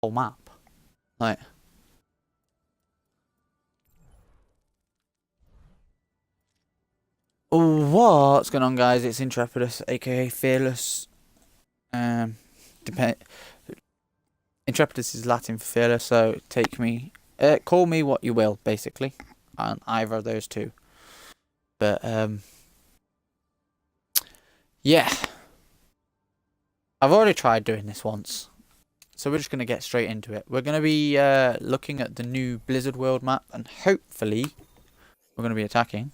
whole map. Like, what's going on, guys? It's Intrepidus, aka Fearless. Depend. Intrepidus is Latin for fearless, so call me what you will, basically, on either of those two. But yeah, I've already tried doing this once, so we're just gonna get straight into it. We're gonna be looking at the new Blizzard World map, and hopefully, we're gonna be attacking.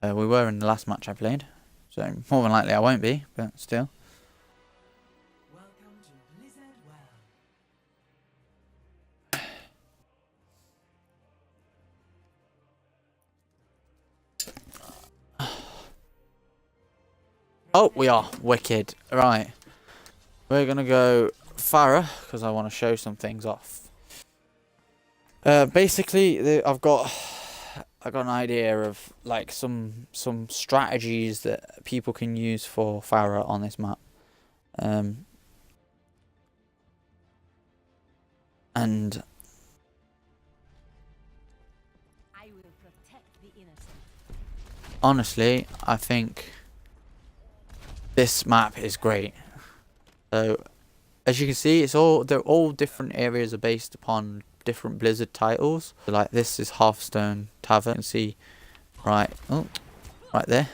We were in the last match I played, so more than likely I won't be, but still. Welcome to Blizzard World. Oh, we are wicked. Right, we're gonna go Farah because I want to show some things off. Basically, I've got an idea of like some strategies that people can use for Farah on this map. And I will protect the innocent. honestly, I think this map is great. So, as you can see, they're all different areas are based upon different Blizzard titles. So, like this is Hearthstone Tavern. You can see right there.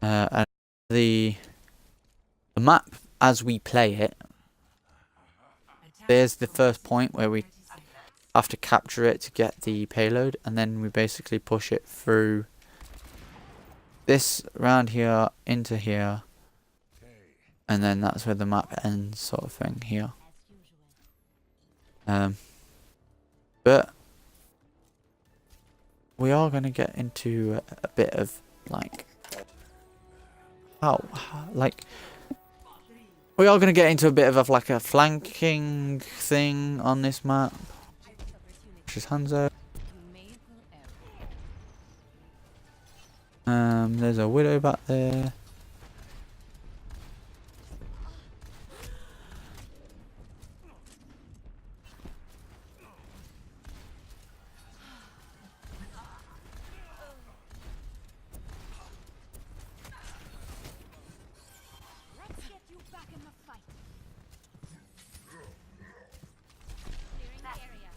And the map as we play it. There's the first point where we have to capture it to get the payload, and then we basically push it through this around here into here, and then that's where the map ends, sort of thing here. But we are going to get into a bit of like we are going to get into a bit of like a flanking thing on this map, which is Hanzo. There's a widow back there. Let's get you back in the fight. Clearing the area.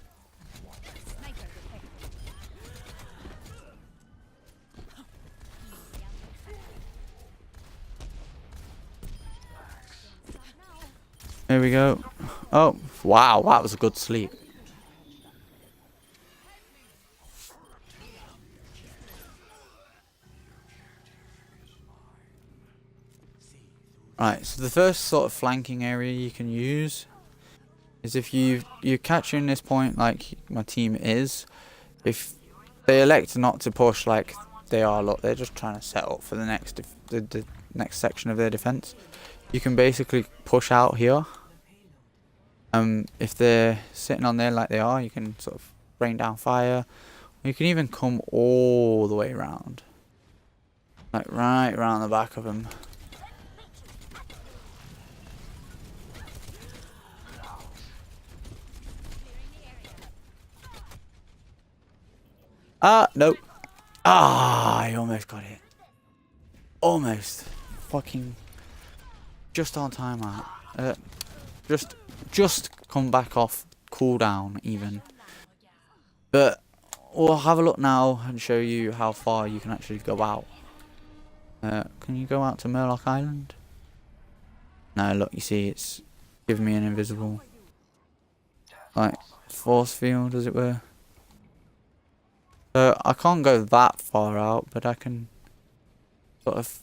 Sniper detected. There we go. Oh, wow, that was a good sleep. Right, so the first sort of flanking area you can use is if you're catching this point like my team is, if they elect not to push like they are, look, they're just trying to set up for the next the next section of their defense. You can basically push out here. If they're sitting on there like they are, you can sort of rain down fire. You can even come all the way around, like right around the back of them. Nope. I almost got it. Almost. Fucking. Just on time out. Just come back off cooldown even. But we'll have a look now and show you how far you can actually go out. Can you go out to Murloc Island? No, look, you see it's giving me an invisible, like, force field, as it were. So I can't go that far out, but I can sort of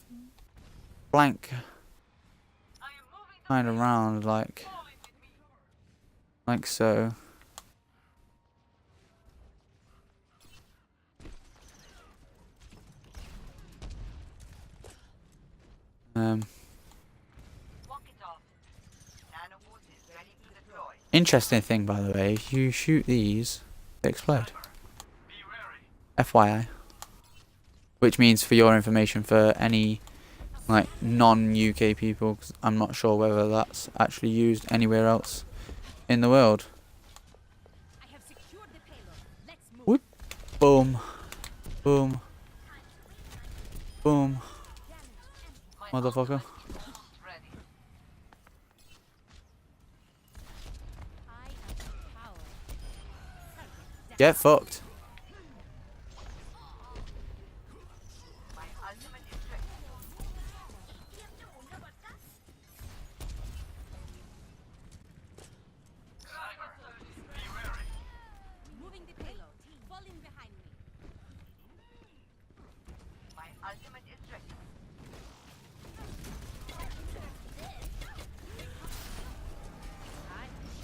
flank kind of around like so. Interesting thing, by the way, if you shoot these, they explode. FYI. Which means, for your information, for any like non-UK people, 'cause I'm not sure whether that's actually used anywhere else in the world. I have secured the payload. Let's move. Whoop. Boom. Boom. Boom. Motherfucker. I am power. Get fucked. Moving the payload. Fall in behind me. I'm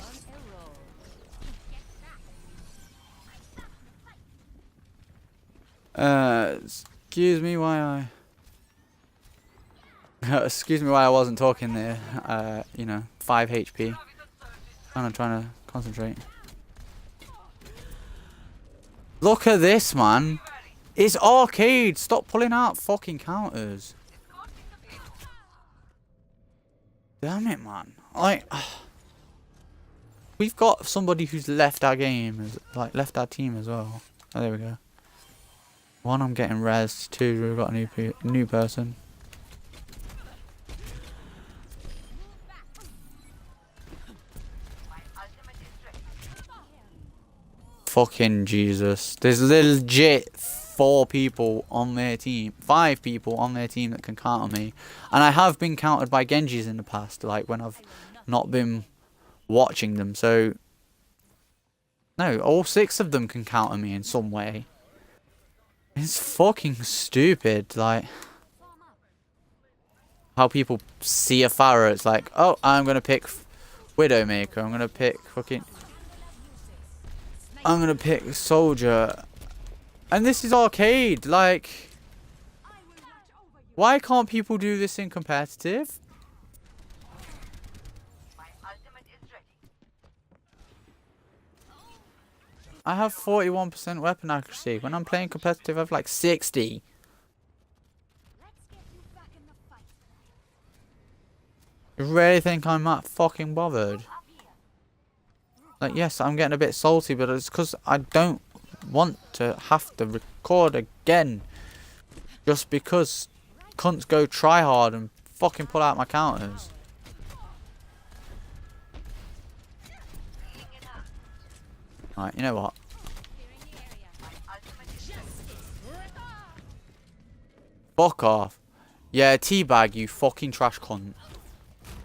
on a roll. Excuse me why excuse me why I wasn't talking there. You know, 5 HP. I'm trying to concentrate. Look at this, man. It's arcade. Stop pulling out fucking counters. Damn it, man. Like, we've got somebody who's left our game, left our team as well. Oh, there we go. One, I'm getting rezzed. Two, we've got a new person. Fucking Jesus. There's legit 4 people on their team. 5 people on their team that can counter me. And I have been countered by Genjis in the past, like when I've not been watching them. So, no, all 6 of them can counter me in some way. It's fucking stupid, like how people see a Pharah, it's like, oh, I'm gonna pick Widowmaker, I'm gonna pick Soldier. And this is arcade, like, why can't people do this in competitive? I have 41% weapon accuracy. When I'm playing competitive, I have like 60. Let's get you back in the fight. You really think I'm that fucking bothered? Like, yes, I'm getting a bit salty, but it's because I don't want to have to record again. Just because cunts go try hard and fucking pull out my counters. Right, you know what? Fuck off. Yeah, teabag, you fucking trash cunt.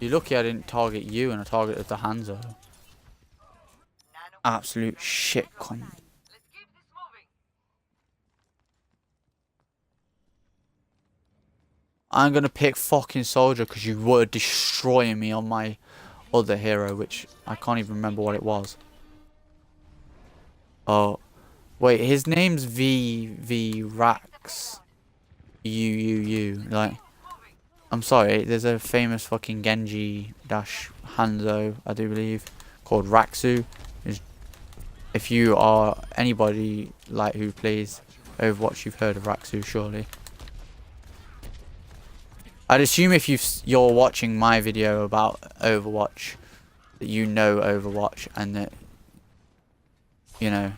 You're lucky I didn't target you and I targeted the Hanzo. Absolute shit cunt. I'm gonna pick fucking Soldier because you were destroying me on my other hero, which I can't even remember what it was. Oh, wait, his name's V Rax. U. Like, I'm sorry, there's a famous fucking Genji dash Hanzo, I do believe, called Raxu. If you are anybody like who plays Overwatch, you've heard of Raxu, surely. I'd assume if you're watching my video about Overwatch, that you know Overwatch and that, you know.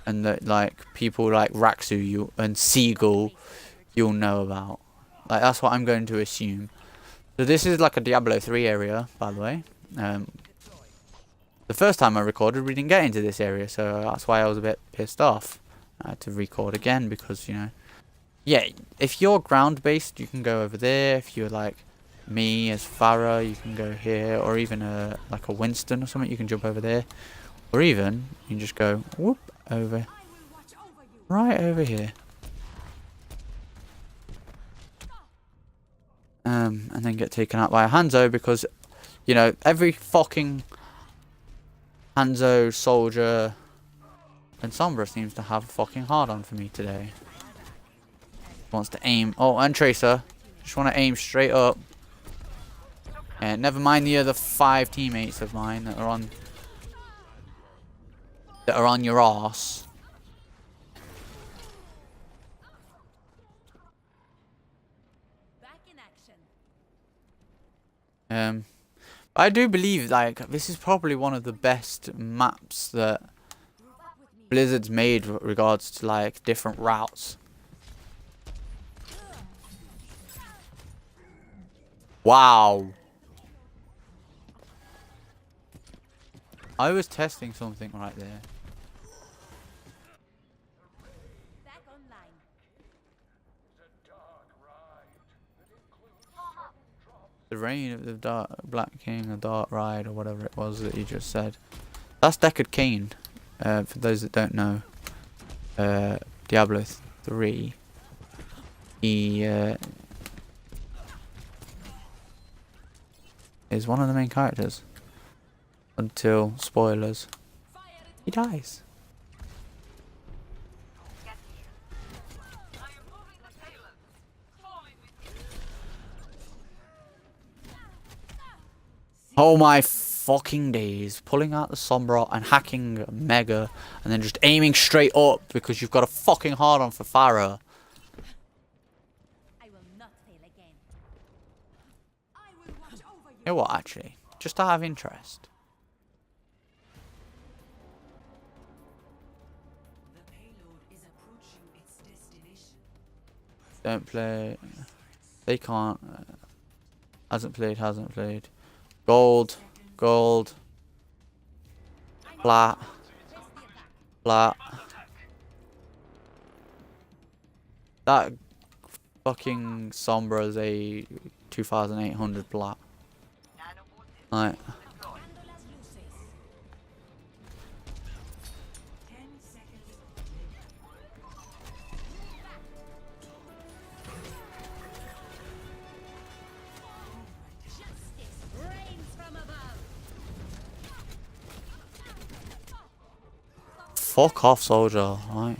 And that, like, people like Raxu and Seagull, you'll know about. Like, that's what I'm going to assume. So this is like a Diablo 3 area, by the way. The first time I recorded, we didn't get into this area, so that's why I was a bit pissed off. I had to record again because, you know. Yeah, if you're ground-based, you can go over there. If you're like me as Pharah, you can go here. Or even like a Winston or something, you can jump over there. Or even, you can just go, whoop, over. Right over here. And then get taken out by a Hanzo because, you know, every fucking Hanzo, Soldier, and Sombra seems to have a fucking hard on for me today. Wants to aim. Oh, and Tracer. Just want to aim straight up. And never mind the other 5 teammates of mine that are on. that are on your arse. Back in action. I do believe like this is probably one of the best maps that Blizzard's made with regards to like different routes. Wow. I was testing something right there. Back online. The reign of the Black King, a dark ride, or whatever it was that you just said. That's Deckard Cain. For those that don't know, Diablo 3. He is one of the main characters. Until, spoilers, he dies. Oh my fucking days. Pulling out the Sombra and hacking Mega and then just aiming straight up because you've got a fucking hard on for Pharah. I will not fail again. I will watch over you. You know what, actually? Just out of interest. The payload is approaching its destination. Don't play. They can't. Hasn't played. Gold. Flat. That fucking Sombra is a 2,800 plat. Right. Candolas luces. 10 seconds. Justice reigns from above. Fuck off, soldier. Right.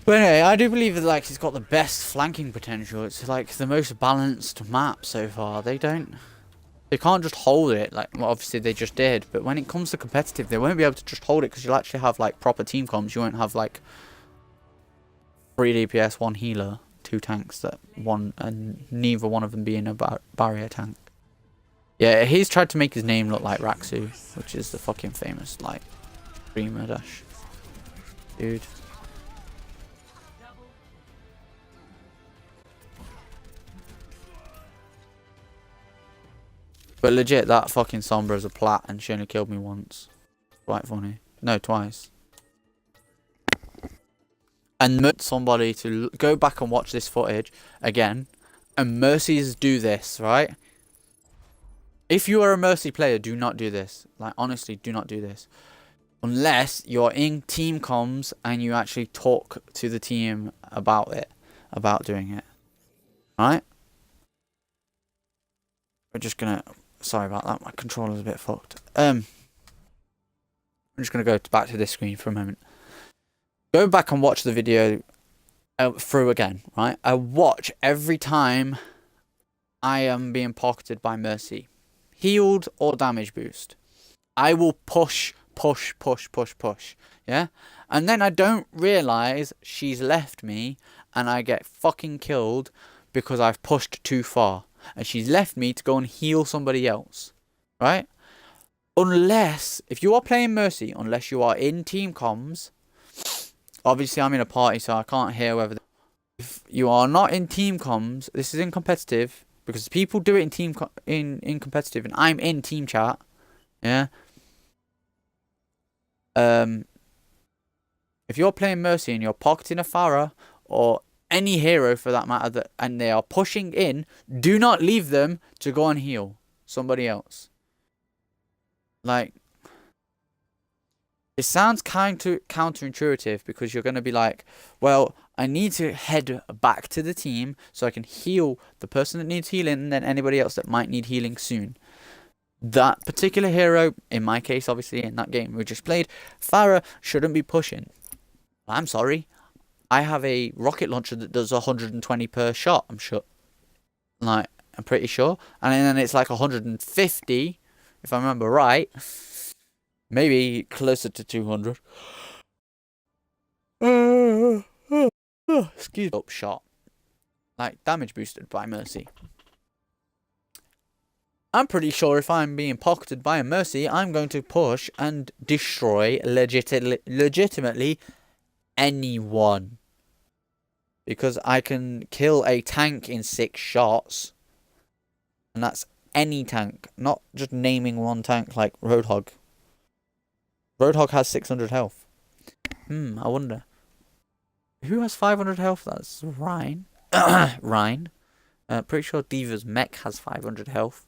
But anyway, I do believe that like he's got the best flanking potential. It's like the most balanced map so far. They can't just hold it. Like, well, obviously they just did, but when it comes to competitive, they won't be able to just hold it because you'll actually have like proper team comms. You won't have like 3 DPS, 1 healer, 2 tanks and neither one of them being a barrier tank. Yeah, he's tried to make his name look like Raksu, which is the fucking famous like streamer dash dude. But legit, that fucking Sombra is a plat and she only killed me once. Quite funny. No, twice. And somebody to go back and watch this footage again. And Mercies do this, right? If you are a Mercy player, do not do this. Like, honestly, do not do this. Unless you're in team comms and you actually talk to the team about it. About doing it. Alright? We're just gonna... Sorry about that, my controller's a bit fucked. I'm just going to go back to this screen for a moment. Go back and watch the video through again, right? I watch every time I am being pocketed by Mercy. Healed or damage boost. I will push, yeah? And then I don't realise she's left me and I get fucking killed because I've pushed too far. And she's left me to go and heal somebody else. Right? Unless, if you are playing Mercy, unless you are in team comms, obviously I'm in a party so I can't hear whether... If you are not in team comms, this is in competitive, because people do it in competitive, and I'm in team chat, yeah? If you're playing Mercy and you're pocketing a Pharah, or any hero for that matter, and they are pushing in, do not leave them to go and heal somebody else. Like, it sounds kind of counterintuitive because you're going to be like, well, I need to head back to the team so I can heal the person that needs healing and then anybody else that might need healing soon. That particular hero, in my case, obviously, in that game we just played, Pharah shouldn't be pushing. I'm sorry. I have a rocket launcher that does 120 per shot. I'm sure. Like, I'm pretty sure. And then it's like 150, if I remember right. Maybe closer to 200. Excuse me. Upshot. Like, damage boosted by Mercy. I'm pretty sure if I'm being pocketed by a Mercy, I'm going to push and destroy legitimately anyone. Because I can kill a tank in 6 shots. And that's any tank. Not just naming one tank like Roadhog. Roadhog has 600 health. I wonder. Who has 500 health? That's Ryan. Ryan. Pretty sure Diva's mech has 500 health.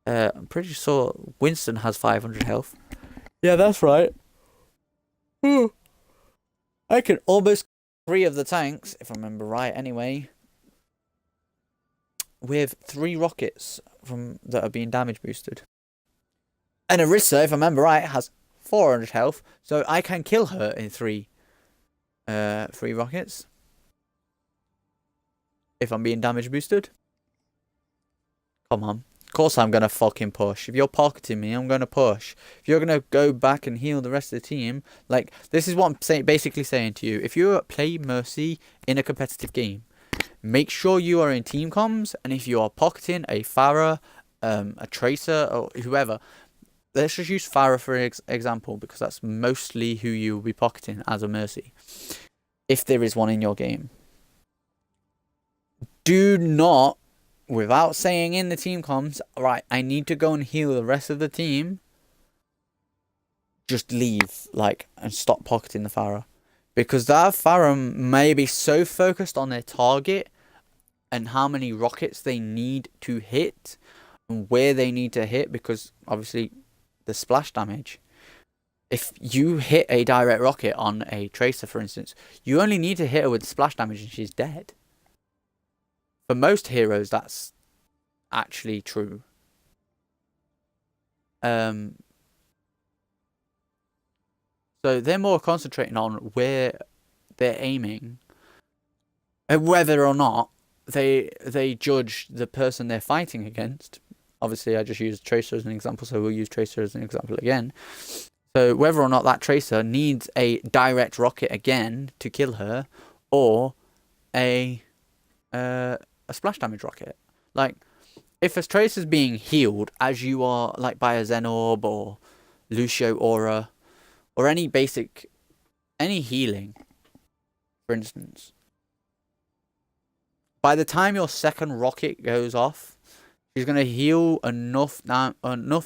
I'm pretty sure Winston has 500 health. Yeah, that's right. I can almost 3 of the tanks, if I remember right anyway, with 3 rockets that are being damage boosted. And Orisa, if I remember right, has 400 health, so I can kill her in 3 rockets. If I'm being damage boosted. Come on. Of course I'm going to fucking push. If you're pocketing me, I'm going to push. If you're going to go back and heal the rest of the team, like, this is what I'm basically saying to you. If you play Mercy in a competitive game, make sure you are in team comms, and if you are pocketing a Pharah, a Tracer, or whoever, let's just use Pharah for example, because that's mostly who you will be pocketing as a Mercy. If there is one in your game. Do not, without saying in the team comms, right, I need to go and heal the rest of the team, just leave, like, and stop pocketing the Pharah. Because that Pharah may be so focused on their target and how many rockets they need to hit and where they need to hit, because obviously the splash damage. If you hit a direct rocket on a Tracer, for instance, you only need to hit her with splash damage and she's dead. For most heroes, that's actually true. So they're more concentrating on where they're aiming, and whether or not they judge the person they're fighting against. Obviously, I just used Tracer as an example, so we'll use Tracer as an example again. So whether or not that Tracer needs a direct rocket again to kill her, or a splash damage rocket. Like, if a Tracer's being healed as you are, like by a Xenorb or Lucio Aura, or any healing, for instance, by the time your second rocket goes off, she's going to heal enough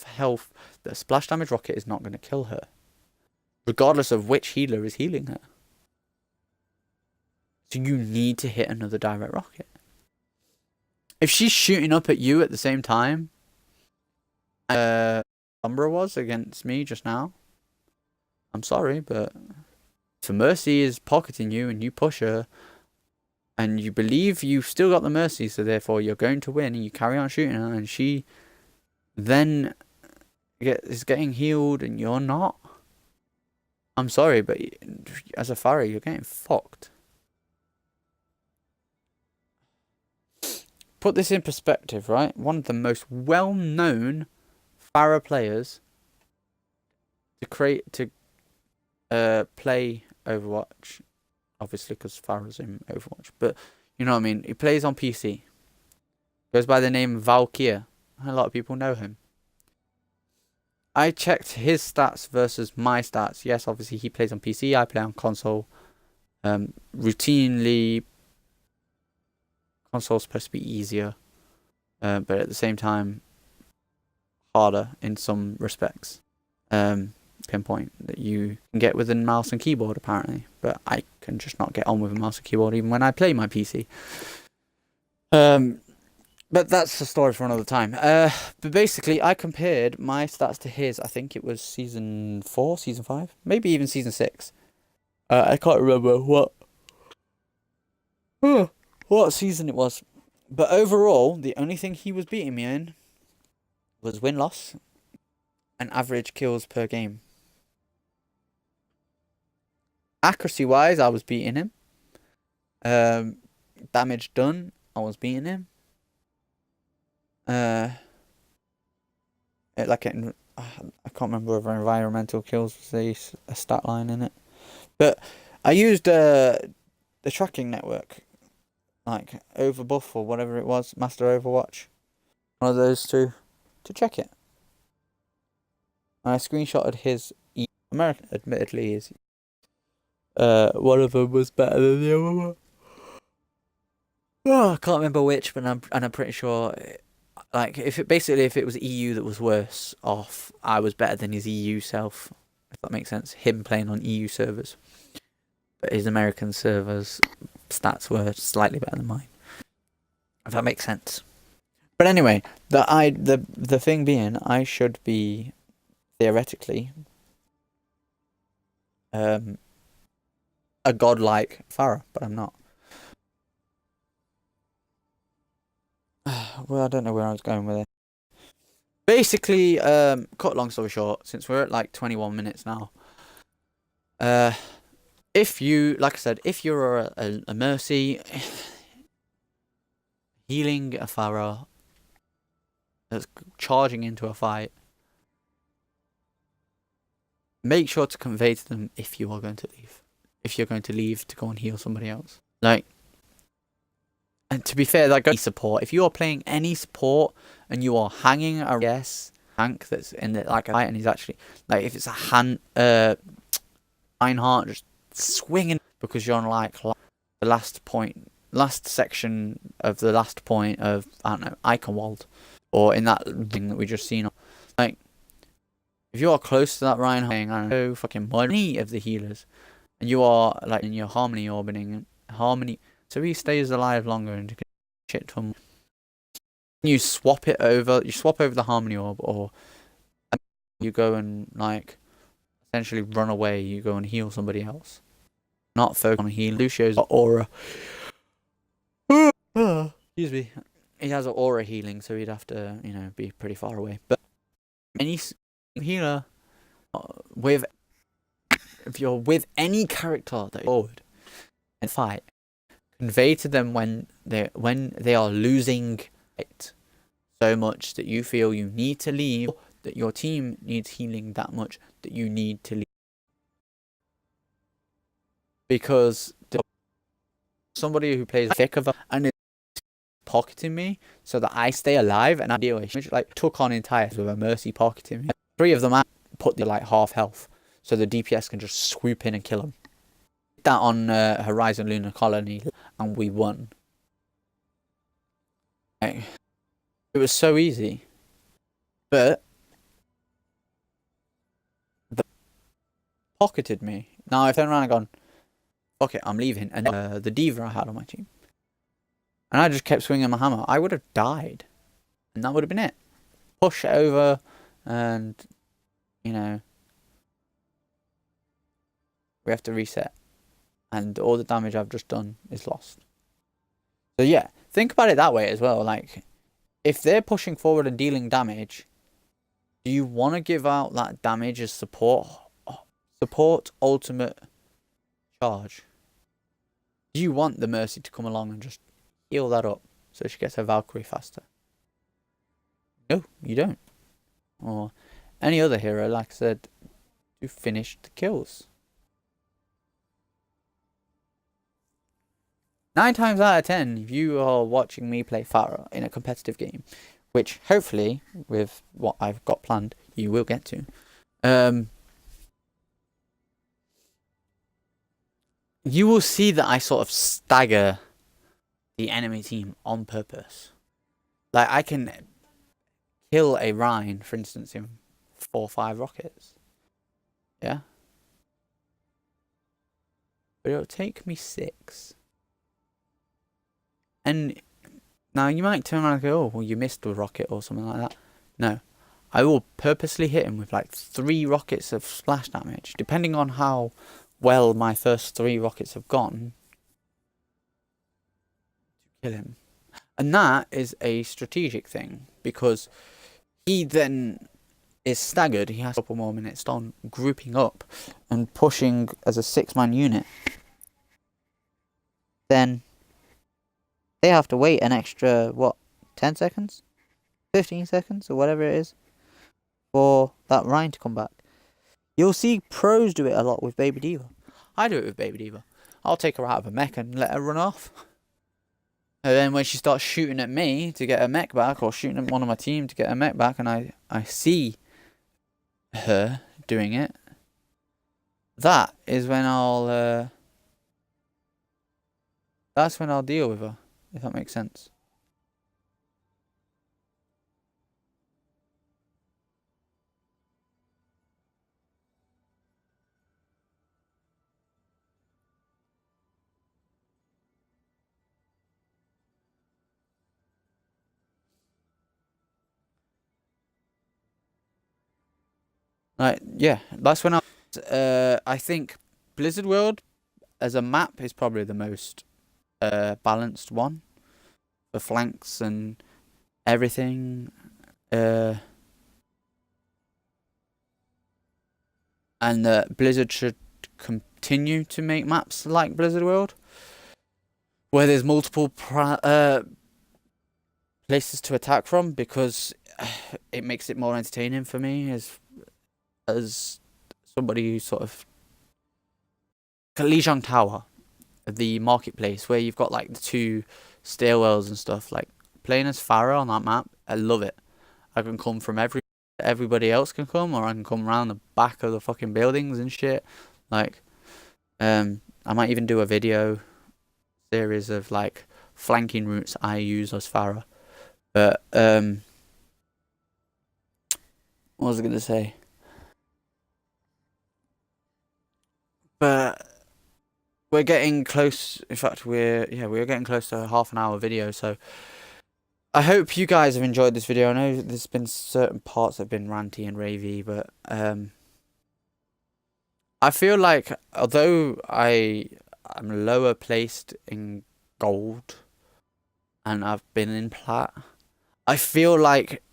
health that a splash damage rocket is not going to kill her, regardless of which healer is healing her. So you need to hit another direct rocket. If she's shooting up at you at the same time, Umbra was against me just now, I'm sorry, but if Mercy is pocketing you and you push her, and you believe you've still got the Mercy, so therefore you're going to win, and you carry on shooting her, and she then is getting healed and you're not, I'm sorry, but as a Pharah, you're getting fucked. Put this in perspective, right? One of the most well-known Pharah players to play Overwatch, obviously because Pharah's in Overwatch, but you know what I mean. He plays on PC. Goes by the name Valkyr. A lot of people know him. I checked his stats versus my stats. Yes, obviously he plays on PC. I play on console. Routinely, console's supposed to be easier, but at the same time harder in some respects. Pinpoint that you can get with a mouse and keyboard apparently, but I can just not get on with a mouse and keyboard even when I play my PC. But that's a story for another time. But basically I compared my stats to his. I think it was season 4, season 5, maybe even season 6. I can't remember what season it was, but overall the only thing he was beating me in was win-loss and average kills per game. Accuracy wise, I was beating him. Damage done, I was beating him. I can't remember whether environmental kills was a stat line in it, but I used the tracking network, like Overbuff or whatever it was, Master Overwatch, one of those two, to check it. And I screenshotted his American, admittedly, his one of them was better than the other one. Oh, I can't remember which, but I'm pretty sure. Like, if it was EU that was worse off, I was better than his EU self. If that makes sense. Him playing on EU servers, but his American servers stats were slightly better than mine. If that makes sense. But anyway, the thing being, I should be theoretically a godlike Farah, but I'm not. Well, I don't know where I was going with it. Basically, cut long story short, since we're at like 21 minutes now, if you, like I said, if you're a Mercy healing a Farah that's charging into a fight, make sure to convey to them if you are going to leave. If you're going to leave to go and heal somebody else. Like, and to be fair, that goes support. If you are playing any support and you are hanging a tank that's in the like a fight and he's actually like, if it's a Reinhardt just swinging because you're on like the last section of the last point of, I don't know, Eichenwald, or in that thing that we just seen. Like, if you are close to that Reinhardt, I don't know, fucking any of the healers, and you are like in your harmony orbiting, so he stays alive longer and shit to him. You swap over the harmony orb, or you go and like essentially run away. You go and heal somebody else, not focus on healing. Lucio's aura. Excuse me. He has an aura healing, so he'd have to, be pretty far away. But any healer if you're with any character that is forward and fight, convey to them when they are losing it so much that you feel you need to leave, that your team needs healing that much that you need to leave. Because somebody who plays thick of and is pocketing me so that I stay alive, and I deal with like took on entire with a Mercy pocketing me. 3 of them I put the like half health so the DPS can just swoop in and kill them. That on Horizon Lunar Colony, and we won. Like, it was so easy, but they pocketed me. Now I turned around and gone, fuck it, I'm leaving. And the Diva I had on my team, and I just kept swinging my hammer, I would have died, and that would have been it. Push it over, and we have to reset, and all the damage I've just done is lost. So yeah, think about it that way as well. Like, if they're pushing forward and dealing damage, do you want to give out that damage as support ultimate charge? Do you want the Mercy to come along and just heal that up so she gets her Valkyrie faster? No, you don't. Or any other hero, like I said, to finish the kills. 9 times out of 10, if you are watching me play Farah in a competitive game, which hopefully, with what I've got planned, you will get to, you will see that I sort of stagger the enemy team on purpose. Like, I can kill a Rhine, for instance, in 4 or 5 rockets. Yeah? But it'll take me 6. And now you might turn around and go, oh, well, you missed a rocket or something like that. No. I will purposely hit him with like 3 rockets of splash damage, depending on how well my first 3 rockets have gone, to kill him. And that is a strategic thing, because he then is staggered. He has a couple more minutes on grouping up and pushing as a 6-man unit. Then they have to wait an extra, 10 seconds? 15 seconds or whatever it is for that Rhine to come back. You'll see pros do it a lot with Baby Diva. I do it with Baby Diva. I'll take her out of a mech and let her run off. And then when she starts shooting at me to get her mech back, or shooting at one of my team to get her mech back, and I see her doing it, that is when that's when I'll deal with her, if that makes sense. Like, yeah, that's when I think Blizzard World as a map is probably the most balanced one for flanks and everything. And Blizzard should continue to make maps like Blizzard World, where there's multiple places to attack from, because it makes it more entertaining for me as somebody who sort of Lijiang Tower, the marketplace where you've got like the two stairwells and stuff. Like playing as Farah on that map, I love it. I can come from everybody else can come, or I can come around the back of the fucking buildings and shit. Like, I might even do a video series of like flanking routes I use as Farah. But what was I gonna say? But we're getting close. In fact, we're getting close to a half an hour video. So I hope you guys have enjoyed this video. I know there's been certain parts that have been ranty and ravey, but I feel like although I'm lower placed in gold and I've been in plat, I feel like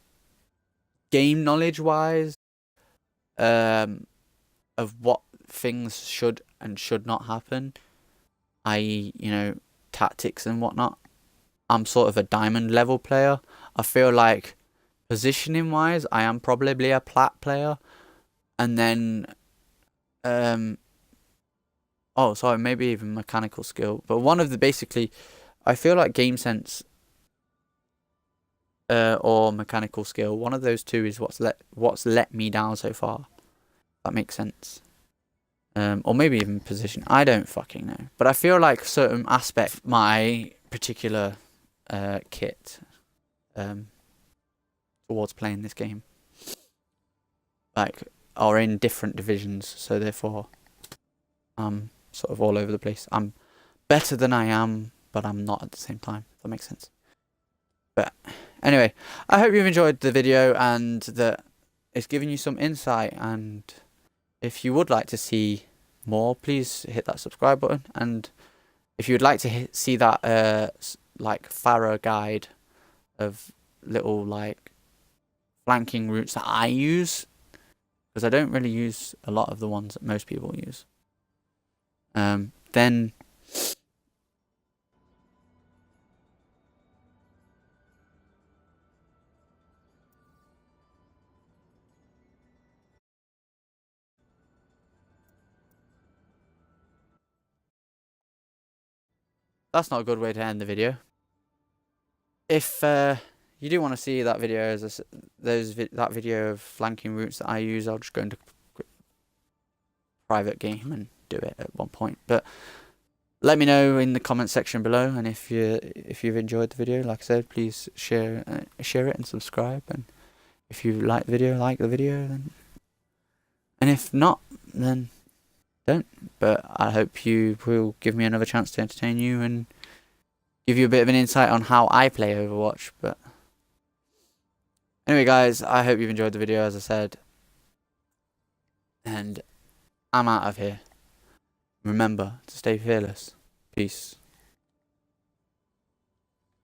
game knowledge wise, of what things should and should not happen, i.e., tactics and whatnot, I'm sort of a diamond level player. I feel like positioning wise, I am probably a plat player, and then oh, sorry, maybe even mechanical skill. But one of the basically, I feel like game sense or mechanical skill. One of those two is what's let me down so far. That makes sense. Or maybe even position. I don't fucking know. But I feel like certain aspect my particular kit towards playing this game, like, are in different divisions. So therefore, I'm sort of all over the place. I'm better than I am, but I'm not at the same time. If that makes sense. But anyway, I hope you've enjoyed the video and that it's given you some insight. And if you would like to see more, please hit that subscribe button. And if you would like to see that like Farah guide of little like flanking routes that I use, because I don't really use a lot of the ones that most people use, then that's not a good way to end the video. If you do want to see that video, that video of flanking routes that I use, I'll just go into private game and do it at one point. But let me know in the comment section below, and if you've enjoyed the video, like I said, please share it and subscribe. And if you like the video, then, and if not, then don't. But I hope you will give me another chance to entertain you and give you a bit of an insight on how I play Overwatch. But anyway, guys, I hope you've enjoyed the video, as I said, and I'm out of here. Remember to stay fearless. Peace.